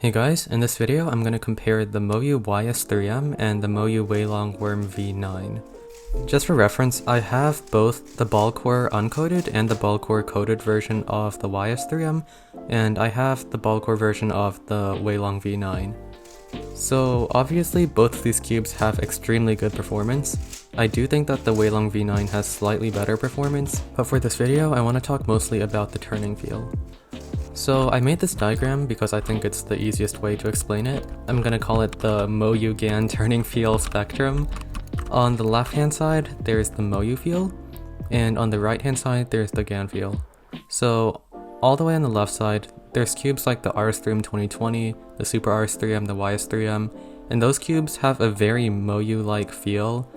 Hey guys, in this video I'm going to compare the Moyu YS3M and the Moyu WeiLong WR V9. Just for reference, I have both the ball core uncoated and the ball core coated version of the YS3M, and I have the ball core version of the WeiLong V9. So obviously both of these cubes have extremely good performance. I do think that the WeiLong V9 has slightly better performance, but for this video I want to talk mostly about the turning feel. So I made this diagram because I think it's the easiest way to explain it. I'm gonna call it the Moyu GAN turning feel spectrum. On the left hand side there's the Moyu feel, and on the right hand side there's the GAN feel. So all the way on the left side there's cubes like the RS3M 2020, the Super RS3M, the YS3M, and those cubes have a very Moyu-like feel.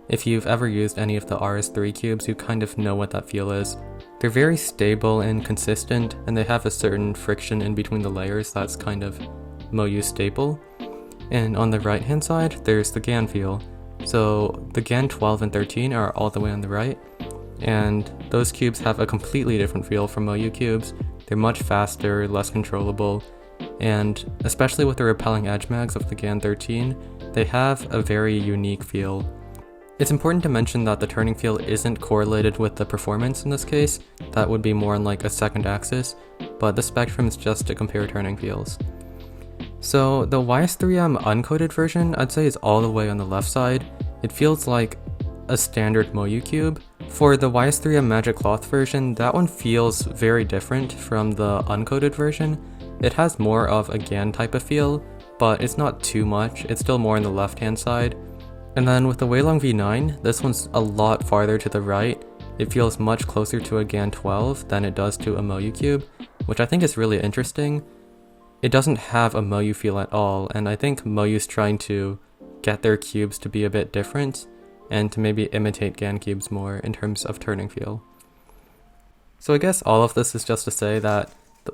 If you've ever used any of the RS3 cubes, you kind of know what that feel is. They're very stable and consistent, and they have a certain friction in between the layers that's kind of Moyu staple. And on the right hand side, there's the GAN feel. So the GAN 12 and 13 are all the way on the right, and those cubes have a completely different feel from Moyu cubes. They're much faster, less controllable, and especially with the repelling edge mags of the GAN 13, they have a very unique feel. It's important to mention that the turning feel isn't correlated with the performance in this case. That would be more on like a second axis, but the spectrum is just to compare turning feels. So the YS3M uncoated version I'd say is all the way on the left side. It feels like a standard Moyu cube. For the YS3M Magic Cloth version, that one feels very different from the uncoated version. It has more of a GAN type of feel, but it's not too much. It's still more on the left hand side. And then with the WeiLong V9, this one's a lot farther to the right. It feels much closer to a GAN 12 than it does to a Moyu cube, which I think is really interesting. It doesn't have a Moyu feel at all, and I think Moyu's trying to get their cubes to be a bit different, and to maybe imitate GAN cubes more in terms of turning feel. So I guess all of this is just to say that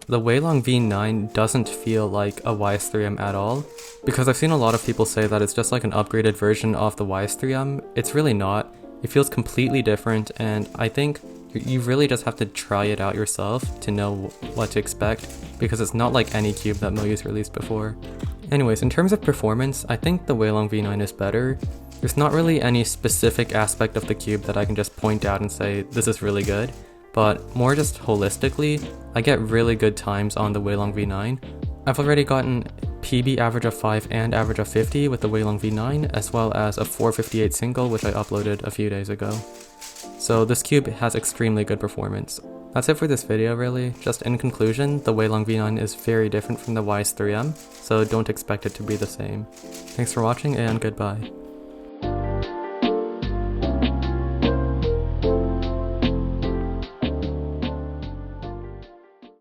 the WeiLong V9 doesn't feel like a YS3M at all, because I've seen a lot of people say that it's just like an upgraded version of the YS3M. It's really not. It feels completely different, and I think you really just have to try it out yourself to know what to expect, because it's not like any cube that Moyu's released before. Anyways, in terms of performance, I think the WeiLong V9 is better. There's not really any specific aspect of the cube that I can just point out and say this is really good, but more just holistically, I get really good times on the WeiLong V9. I've already gotten PB average of 5 and average of 50 with the WeiLong V9, as well as a 458 single which I uploaded a few days ago. So this cube has extremely good performance. That's it for this video really. Just in conclusion, the WeiLong V9 is very different from the YS3M, so don't expect it to be the same. Thanks for watching and goodbye.